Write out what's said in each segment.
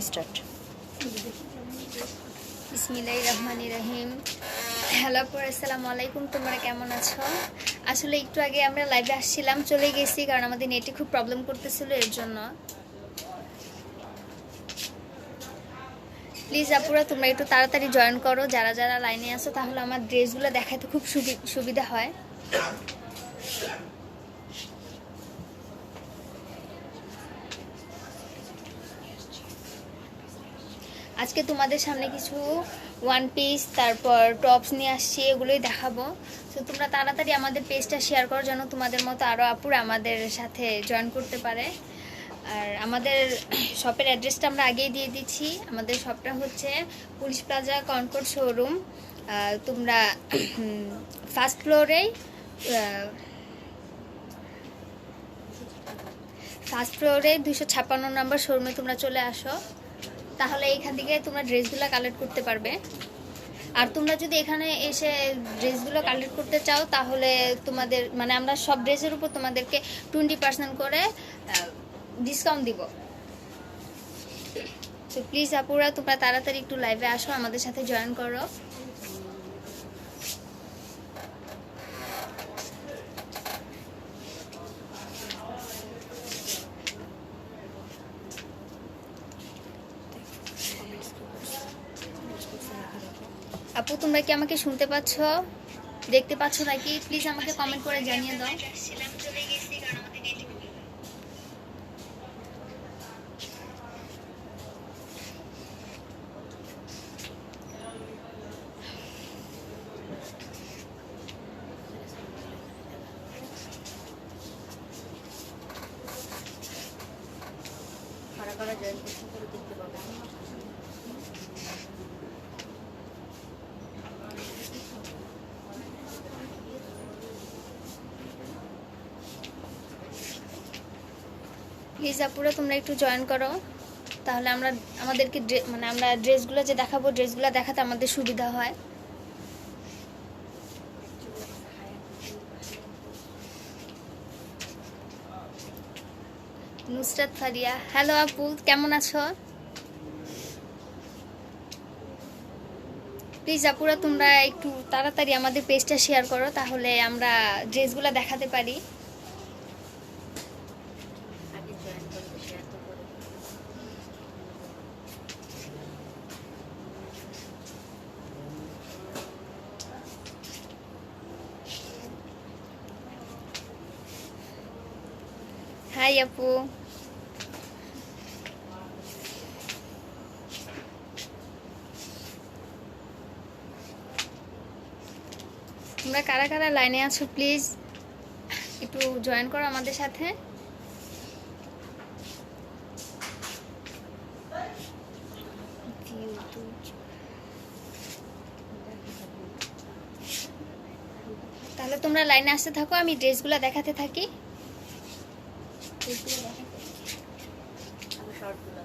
Start. বিসমিল্লাহির রহমানির রহিম। Hello আসসালামু আলাইকুম, তোমরা কেমন আছো? আসলে একটু আগে আমরা লাইভে আসছিলাম, চলে গেছি কারণ আমাদের নেটে খুব প্রবলেম করতেছিল, এর জন্য। প্লিজ আপুরা তোমরা একটু তাড়াতাড়ি জয়েন করো যারা যারা লাইনে আসো, তাহলে আমার ড্রেসগুলো দেখাতে খুব সুবিধা হয়। আজকে তোমাদের সামনে কিছু ওয়ান পিস তারপর টপস নিয়ে আসছি, এগুলোই দেখাবো। তো তোমরা তাড়াতাড়ি আমাদের পেজটা শেয়ার করো যেন তোমাদের মতো আরও আপুরা আমাদের সাথে জয়েন করতে পারে। আর আমাদের শপের অ্যাড্রেসটা আমরা আগেই দিয়ে দিচ্ছি। আমাদের শপটা হচ্ছে পুলিশ প্লাজা কনকর্ড শোরুম। তোমরা ফার্স্ট ফ্লোরেই 256 নম্বর শোরুমে তোমরা চলে আসো, তাহলে এইখান থেকে তোমরা ড্রেসগুলো কালেক্ট করতে পারবে। আর তোমরা যদি এখানে এসে ড্রেসগুলো কালেক্ট করতে চাও তাহলে তোমাদের মানে আমরা সব ড্রেসের উপর তোমাদেরকে 20% করে ডিসকাউন্ট দিব। তো প্লিজ আপুরা তোমরা তাড়াতাড়ি একটু লাইভে আসো, আমাদের সাথে জয়েন করো। আপু তোমরা কি আমাকে শুনতে পাচ্ছ, দেখতে পাচ্ছ নাকি? প্লিজ আমাকে কমেন্ট করে জানিয়ে দাও। কারা কারা জয়েন করতে করে দেখতে পাবে। প্লিজ আপুরা তোমরা একটু জয়েন করো, তাহলে আমাদেরকে মানে আমরা ড্রেসগুলো যে দেখাবো, ড্রেসগুলো দেখাতে আমাদের সুবিধা হয়। নুসরাত ফারিয়া, হ্যালো আপু, কেমন আছো? প্লিজ আপুরা তোমরা একটু তাড়াতাড়ি আমাদের পেজটা শেয়ার করো, তাহলে আমরা ড্রেসগুলো দেখাতে পারি। আগে জয়েন করতে শেয়ার তো করে। হাই আপু, তোমরা কারা কারা লাইনে আছো প্লিজ একটু জয়েন করো আমাদের সাথে। তাহলে তোমরা লাইনে আসতে থাকো, আমি ড্রেসগুলো দেখাতে থাকি। আমি শর্টগুলো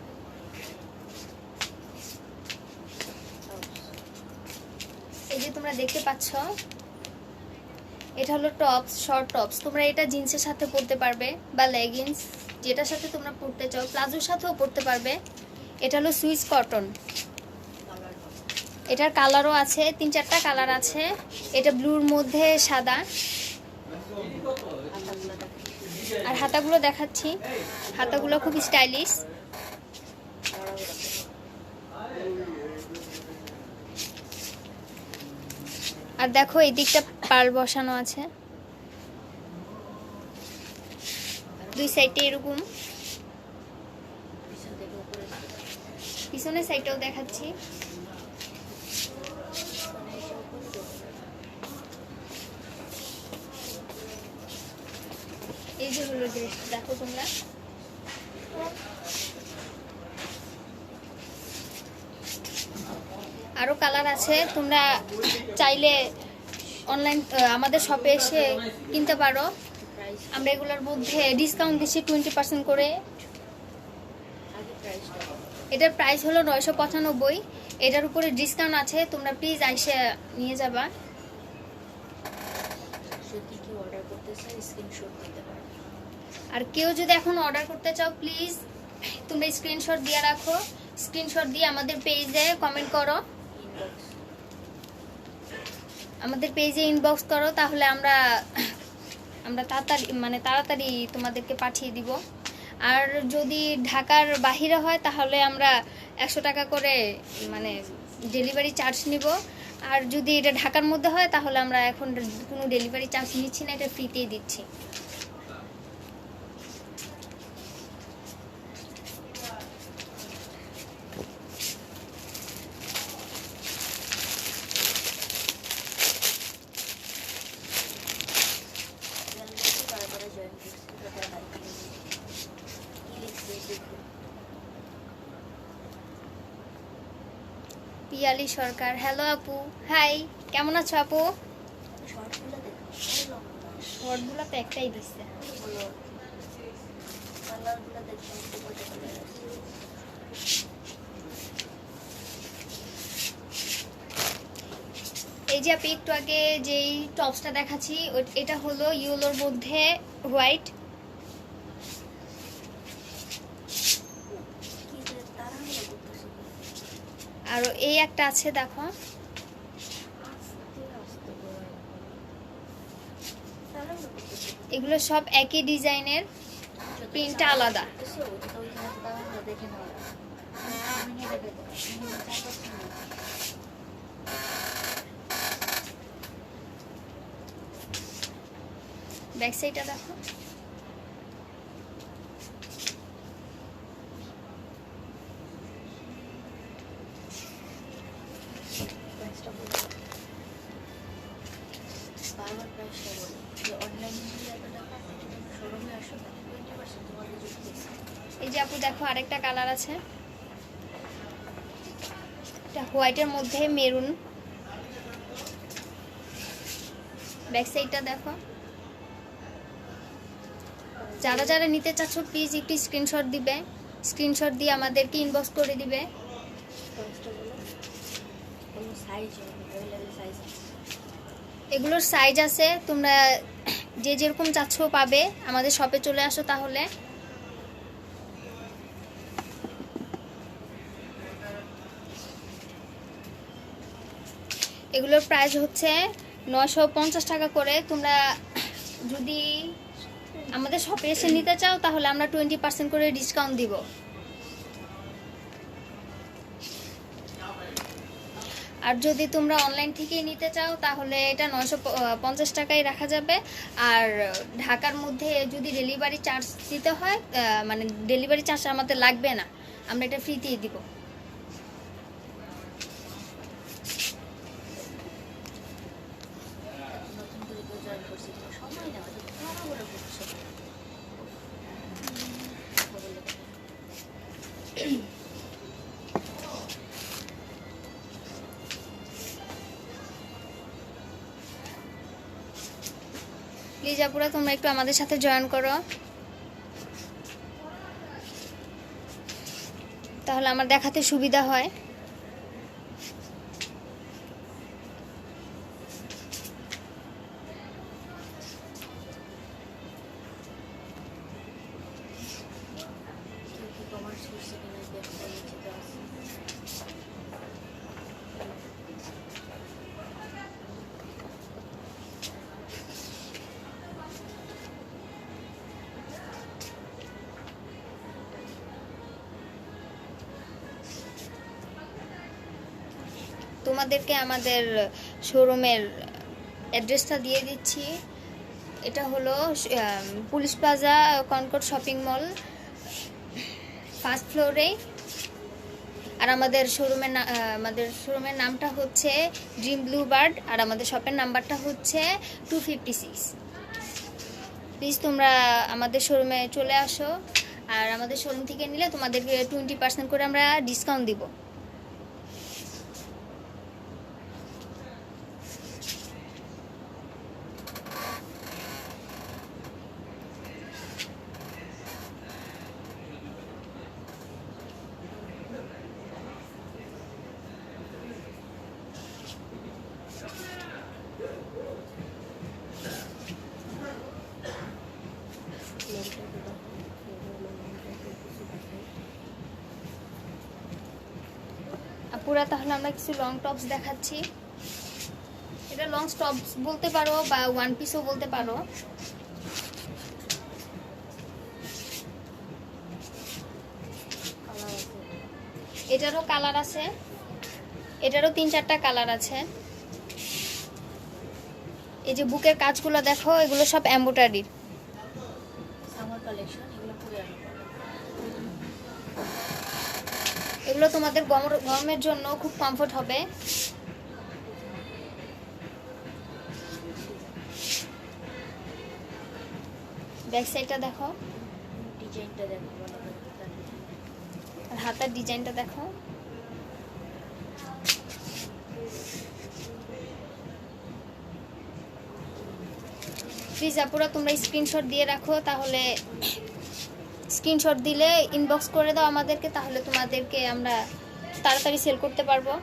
এই যে তোমরা দেখতে পাচ্ছ, এটা হলো টপস, শর্ট টপস। তোমরা এটা জিন্সের সাথে পরতে পারবে বা লেগিংস, যেটার সাথে তোমরা পরতে চাও, প্লাজোর সাথেও পরতে পারবে। এটা হলো সুইস কটন, কালার এটার কালারও আছে, 3-4টা কালার আছে। এটা ব্লুর মধ্যে সাদা। হাতাগুলো দেখে আর হাতাগুলো দেখাচ্ছি, হাতাগুলো খুব স্টাইলিশ। আর দেখো এই দিকটা পার্ল বসানো আছে, দুই সাইডে এরকম। পিছন থেকে উপরে পিছনের সাইডটাও দেখাচ্ছি। এই যে হলো ড্রেস, দেখো তোমরা। আরো কালার আছে, তোমরা চাইলে অনলাইন আমাদের শপে এসে কিনতে পারো। প্রাইস আমরা এগুলোর মধ্যে ডিসকাউন্ট দিচ্ছি 20% করে। আগে প্রাইসটা এটার প্রাইস হলো 995। এটার উপরে ডিসকাউন্ট আছে, তোমরা প্লিজ এসে নিয়ে যাবা। যদি কেউ অর্ডার করতে চায় স্ক্রিনশট দিতে পারে। আর কেউ যদি এখন অর্ডার করতে চাও প্লিজ তোমরা স্ক্রিনশট দিয়ে রাখো, স্ক্রিনশট দিয়ে আমাদের পেজে কমেন্ট করো, ইনবক্স। আমাদের পেজে ইনবক্স করো, তাহলে আমরা তাড়াতাড়ি তোমাদেরকে পাঠিয়ে দিব। আর যদি ঢাকার বাহিরে হয় তাহলে আমরা 100 টাকা করে মানে ডেলিভারি চার্জ নিব। আর যদি এটা ঢাকার মধ্যে হয় তাহলে আমরা এখন কোনো ডেলিভারি চার্জ নিচ্ছি না, এটা ফ্রিতেই দিচ্ছি। কারা জয়েন করছে তাদের লাইক কি লিখছে দেখো। পিয়ালি সরকার, হ্যালো আপু, হাই, কেমন আছো আপু? শর্টগুলো দেখো, শর্টগুলো তো একটাই দিচ্ছে। হলো কালারগুলো দেখো, কত কালার আছে। এই যে আপনি একটু আগে যেই টপসটা দেখাচ্ছি এটা হলো ইয়েলোর মধ্যে হোয়াইট। কি যে তাড়াহুড়ো করতেছে, আর এই একটা আছে দেখো, আস্তে আস্তে করে তাড়াহুড়ো করতেছে। এগুলো সব একই ডিজাইনের, প্রিন্টটা আলাদা। দেখছো ওটা ওইখানে তাড়াহুড়ো দেখে নাও। আমি নিয়ে দেখো, আমি চাইছি না। ব্যাক সাইডটা দেখো, প্রাইসটা বলো। বারবার প্রাইসটা বলো যে অনলাইনে নিলে এত টাকা, শোরুমে আসো 20% তোমাদের যুক্তি। এই যে আপু দেখো আরেকটা কালার আছে, এটা হোয়াইটের মধ্যে মেরুন। ব্যাক সাইডটা দেখো। যারা যারা নিতে চাচ্ছ প্লিজ একটু স্ক্রিনশট দিবে, স্ক্রিনশট দিয়ে আমাদেরকে ইনবক্স করে দিবে। প্রাইসটা বলো। কোনো সাইজ অ্যাভেলেবল সাইজ আছে। এগুলোর সাইজ আছে, তোমরা যে যেরকম চাচ্ছ পাবে। আমাদের শপে চলে আসো তাহলে। এগুলোর প্রাইস হচ্ছে 950 টাকা করে। তোমরা যদি আমাদের শপে এসে নিতে চাও তাহলে আমরা 20% করে ডিসকাউন্ট দিব। আর যদি তোমরা অনলাইন থেকে নিতে চাও তাহলে এটা 950 টাকায় রাখা যাবে। আর ঢাকার মধ্যে যদি ডেলিভারি চার্জ দিতে হয়, মানে ডেলিভারি চার্জ আমাদের লাগবে না, আমরা এটা ফ্রিতেই দিব। নতুন করে কেউ জয়েন করছে, তোমার সময় নেওয়া তো তাড়াহুড়ো করছো। কথা বলে দেখো। প্লিজ আপুরা তোমরা একটু আমাদের সাথে জয়েন করো, তাহলে আমার দেখাতে সুবিধা হয়। কেউ কি কমার্স করছে কিনা দেখো, নিচে তো আছে। তোমাদেরকে আমাদের শোরুমের অ্যাড্রেসটা দিয়ে দিচ্ছি। এটা হলো police plaza Concord shopping mall, first floor. আর আমাদের শোরুমের নামটা হচ্ছে ড্রিম ব্লু বার্ড। আর আমাদের শপের নাম্বারটা হচ্ছে 256। প্লিজ তোমরা আমাদের শোরুমে চলে আসো। আর আমাদের শোরুম থেকে নিলে তোমাদেরকে 20% করে আমরা ডিসকাউন্ট দিব। নামটা তো দেখো, নামটা তো কিছু দেখাই। আপুরা তাহলে আমরা কিছু লং টপস দেখাচ্ছি। এটা লং টপস বলতে পারো বা ওয়ান পিসও বলতে পারো। এটারও কালার আছে, এটারও 3-4টা কালার আছে। এই যে বুকের কাজগুলো দেখো, এগুলো সব এমব্রয়ডারির। সামার কালেকশন, এগুলো পরে আনো। এগুলো তোমাদের গরমের জন্য খুব কমফোর্ট হবে। ব্যাক সাইডটা দেখো, ডিজাইনটা দেখো ভালো করে। আর হাতার ডিজাইনটা দেখো। প্লিজ আপুরা তোমরা স্ক্রিনশট দিয়ে রাখো, তাহলে স্ক্রিনশট দিলে ইনবক্স করে দাও আমাদেরকে, তাহলে তোমাদেরকে আমরা তাড়াতাড়ি সেল করতে পারবো।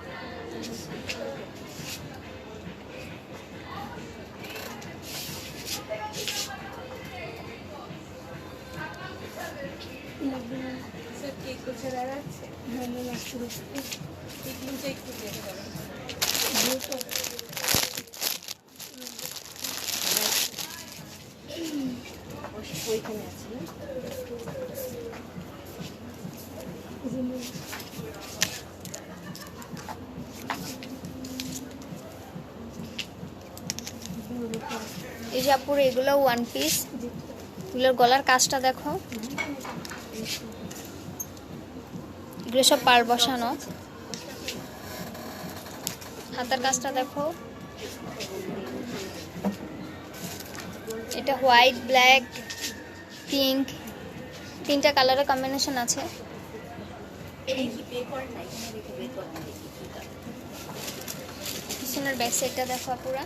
ওইখানে আছে না? এই যে আপুর এগুলো ওয়ান পিস, এগুলোর গলার কাজটা দেখো, এগুলো সব পার বসানো। হাতার কাজটা দেখো, এটা হোয়াইট, ব্ল্যাক, পিঙ্ক, 3টা কালারের কম্বিনেশন আছে। এই কি পে করেন না? এখানে রেখে পে করেন না, দেখি কি কালার। পিছনের ব্যাক সাইডটা দেখো আপুরা।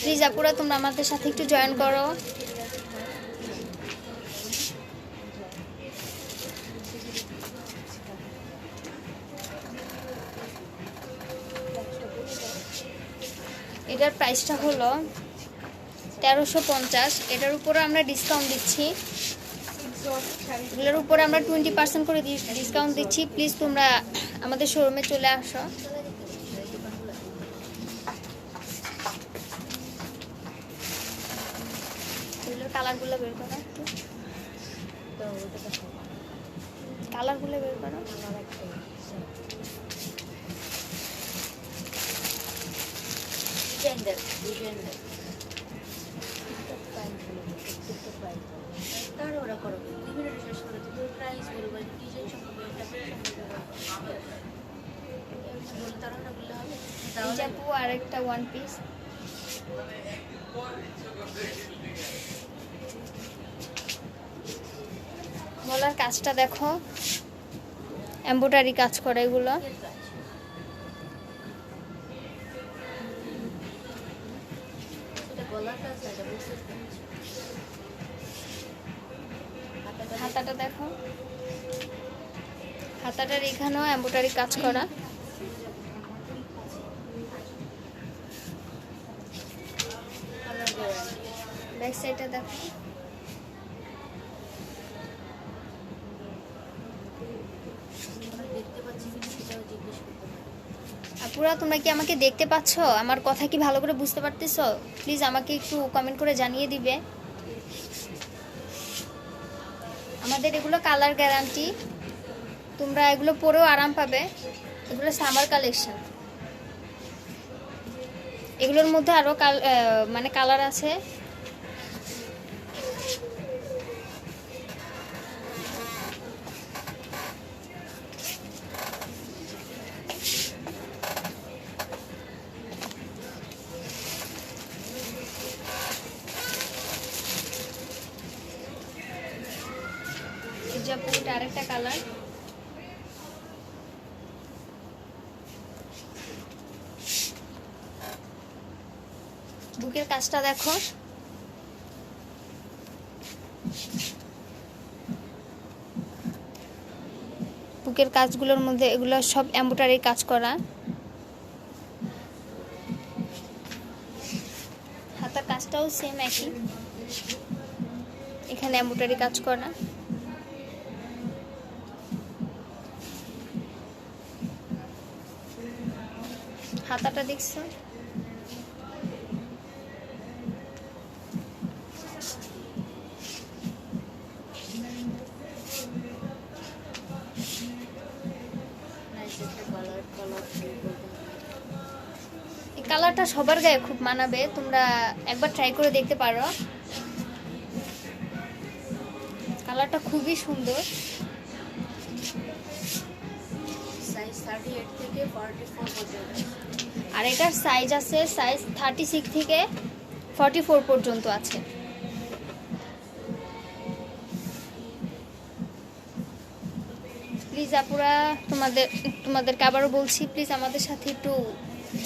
প্লিজ আপুরা তোমরা আমাদের সাথে একটু জয়েন করো। এটার প্রাইসটা হলো 1350। এটার উপরে আমরা ডিসকাউন্ট দিচ্ছি, এগুলোর উপরে আমরা 20% করে ডিসকাউন্ট দিচ্ছি। প্লিজ তোমরা আমাদের শোরুমে চলে আসো। কালারগুলো বের করো, তো ওটা দেখো, কালারগুলো বের করো। আমার একটা ডিজাইন দেখ, ডিজাইন দেখ। তার ওরা করো, বিভিন্ন রিসার্চ করো, তোর প্রাইস বলবো, ডিজাইন সম্পর্কে, এটা সম্পর্কে বলতে তারা না বললে হবে। এই যে আপু আরেকটা ওয়ান পিস, গলার কাজটা দেখো, এমব্রয়ডারি কাজ করে এগুলো। এটা গলার কাজ না, এটা বুঝতে পারছি। হাতাটা দেখো, হাতাটার এখানেও এমব্রয়ডারি কাজ করা। ব্যাক সাইডটা দেখো, আপুরা তোমরা কি আমাকে দেখতে পাচ্ছ? আমার কথা কি ভালো করে বুঝতে পারতেছো? প্লিজ আমাকে একটু কমেন্ট করে জানিয়ে দিবে। আমাদের এগুলো কালার গ্যারান্টি, তোমরা এগুলো পরেও আরাম পাবে। এগুলো সামার কালেকশন, এগুলোর মধ্যে আরো মানে কালার আছে। এটা আরেকটা কালার। বুকের কাজটা দেখো, বুকের কাজগুলোর মধ্যে এগুলো সব এমব্রয়ডারি কাজ করা। হাতার কাজটাও সেম একই। এখানে এমব্রয়ডারি কাজ করা। হাতাটা দেখছো? এই কালারটা সবার গায়ে খুব মানাবে, তোমরা একবার ট্রাই করে দেখতে পারো। কালারটা খুবই সুন্দর। সাইজ 38 থেকে 44 পর্যন্ত। আর এটার সাইজ আছে, সাইজ 36 থেকে 44 পর্যন্ত আছে। প্লিজ আপুরা, তোমাদেরকে আবারও বলছি, প্লিজ আমাদের সাথে একটু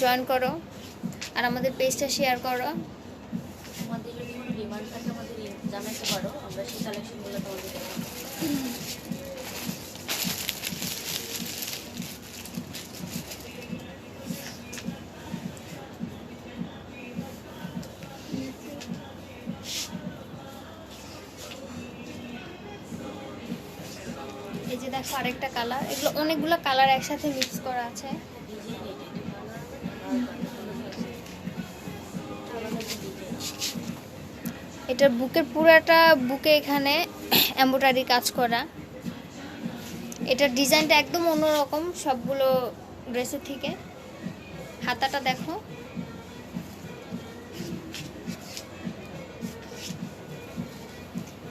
জয়েন করো আর আমাদের পেজটা শেয়ার করো। আমাদের যদি কোনো ডিমান্ড থাকে আমাদের জানাতে পারো, আমরা সেই কালেকশনগুলো তোমাদের দেখাবো। এই যে দেখো আরেকটা কালার, এগুলো অনেকগুলো কালার একসাথে মিক্স করা আছে। এটার বুকের পুরাটা বুকে এখানে এমব্রয়ডারি কাজ করা। এটার ডিজাইনটা একদম অন্যরকম সবগুলো ড্রেসের থেকে। হাতাটা দেখো,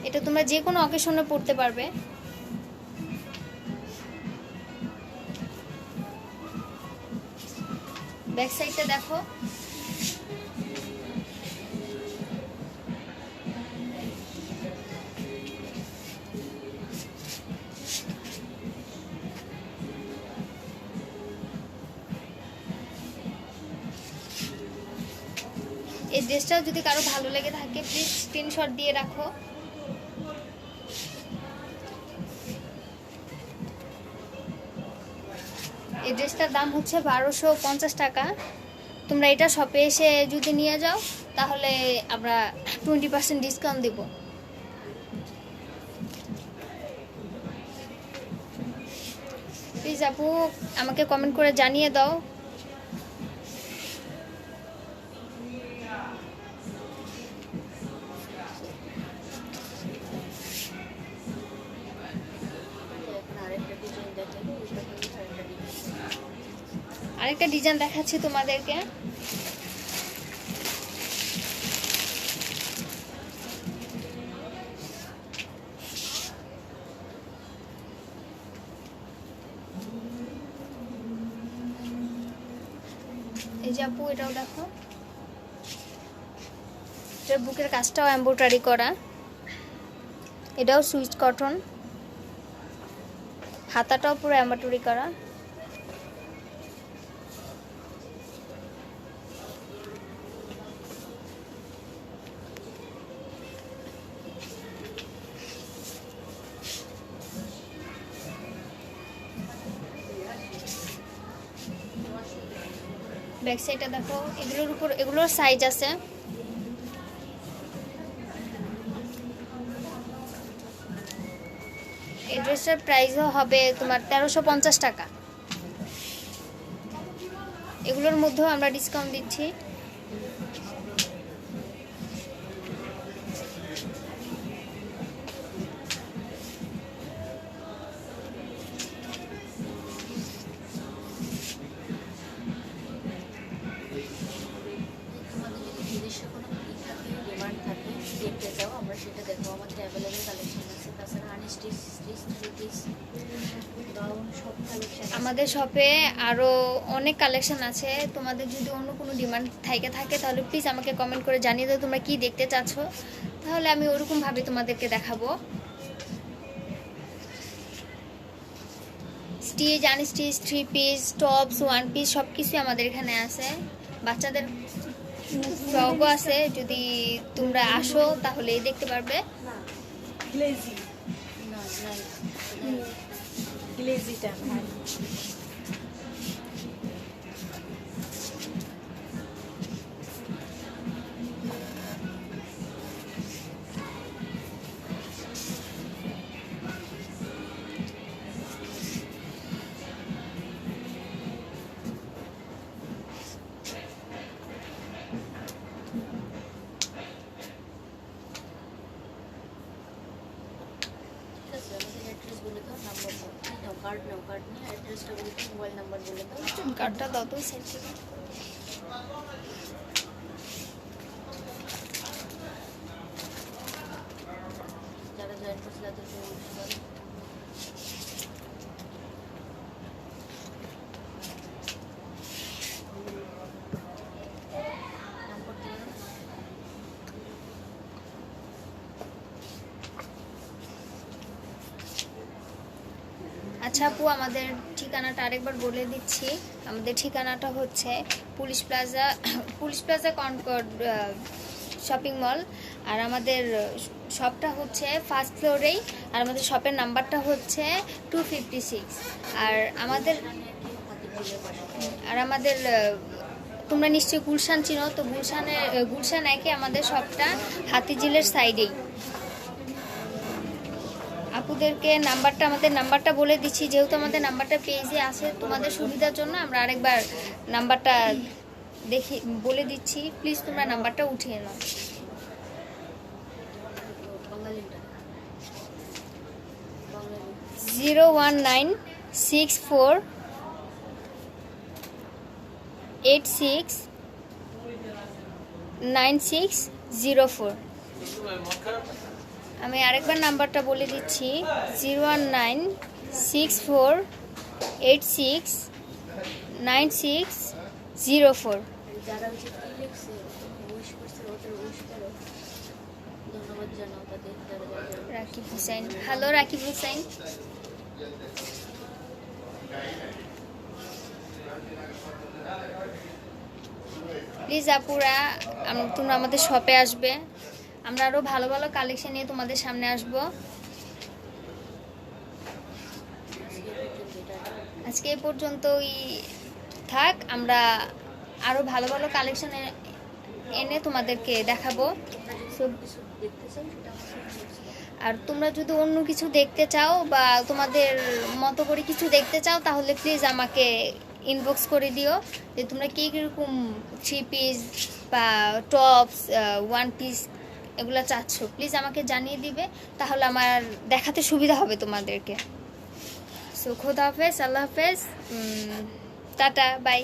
এটা তোমরা যে কোনো অকেশনে পরতে পারবে। ব্যাক সাইডটা দেখো, এই ড্রেসটাও যদি কারো ভালো লেগে থাকে প্লিজ স্ক্রিনশট দিয়ে রাখো। এই ড্রেসটার দাম হচ্ছে 1250 টাকা। তোমরা এটা শপে এসে যদি নিয়ে যাও তাহলে আমরা 20% ডিসকাউন্ট দেব। প্লিজ আপু আমাকে কমেন্ট করে জানিয়ে দাও। আরেকটা ডিজাইন দেখাচ্ছি তোমাদেরকে। এই যে আপু এটাও দেখো, এটার বুকের কাজটাও এমব্রয়ডারি করা। এটাও সুইচ কটন, হাতাটাও পুরো এমব্রয়ডারি করা। ব্যাক সাইডটা দেখো, এগুলোর সাইজ আছে। এই ড্রেসটার প্রাইসও হবে তোমার 1350 টাকা। এগুলোর মধ্যেও আমরা ডিসকাউন্ট দিচ্ছি। দেখতে চাও আমরা সেটা দেখো, আমাদের অ্যাভেলেবেল কালেকশন আছে। তাছাড়া unstitch, stitch, three piece, gown সব কালেকশন আমাদের শপে আরও অনেক কালেকশন আছে। তোমাদের যদি অন্য কোনো ডিমান্ড থাকে তাহলে প্লিজ আমাকে কমেন্ট করে জানিয়ে দাও তোমরা কি দেখতে চাচ্ছ, তাহলে আমি ওরকমভাবে তোমাদেরকে দেখাবো। Stitch, unstitch, three piece, tops, one piece সব কিছুই আমাদের এখানে আছে। বাচ্চাদের ফ্রকও আছে, যদি তোমরা আসো তাহলে দেখতে পারবে। গ্লেজি না গ্লেজিটা কার্ড নাও, কার্ড নিয়ে অ্যাড্রেসটা বলে দাও, মোবাইল নাম্বার বলে দাও। কার্ডটা দাও তো সাইড থেকে। যারা জয়েন করছে তাদেরকে বলতে পারো। নাম্বার দিয়ে দাও। আচ্ছা আপু, আমাদের ঠিকানাটা আরেকবার বলে দিচ্ছি। আমাদের ঠিকানাটা হচ্ছে police plaza Concord shopping mall. আর আমাদের শপটা হচ্ছে ফার্স্ট ফ্লোরেই। আর আমাদের শপের নাম্বারটা হচ্ছে 256। আর আমাদের তোমরা নিশ্চয়ই গুলশান চিনো, তো গুলশান একে আমাদের শপটা হাতিঝিলের সাইডেই। আপুদেরকে আমাদের নাম্বারটা বলে দিচ্ছি, যেহেতু আমাদের নাম্বারটা পেজে আছে, তোমাদের সুবিধার জন্য আমরা আরেকবার নাম্বারটা বলে দিচ্ছি। প্লিজ তোমরা নাম্বারটা উঠিয়ে নাও। বাঙালিটা, বাঙালি 01964869604। আমি আরেকবার নাম্বারটা বলে দিচ্ছি, 01964869604। যারা হচ্ছে কি লিখছে উইশ করছে ওদের উইশ করো, ধন্যবাদ জানাও তাদের। যারা যারা রাকিব হুসাইন, হ্যালো রাকিব হুসাইন। প্লিজ আপুরা, তোমরা আমাদের শপে আসবে, আমরা আরো ভালো ভালো কালেকশন নিয়ে তোমাদের সামনে আসবো। আজকে এই পর্যন্তই থাক, আমরা আরো ভালো ভালো কালেকশন এনে তোমাদেরকে দেখাবো। কিছু দেখতে চাই সেটা আমাকে আর তোমরা যদি অন্য কিছু দেখতে চাও বা তোমাদের মতো করে কিছু দেখতে চাও, তাহলে প্লিজ আমাকে ইনবক্স করে দিও যে তোমরা কীরকম 3 পিস বা টপস, 1 পিস এগুলো চাচ্ছ। প্লিজ আমাকে জানিয়ে দিবে, তাহলে আমার দেখাতে সুবিধা হবে তোমাদেরকে। সো খোদা হাফেজ, আল্লাহ হাফেজ, টাটা, বাই।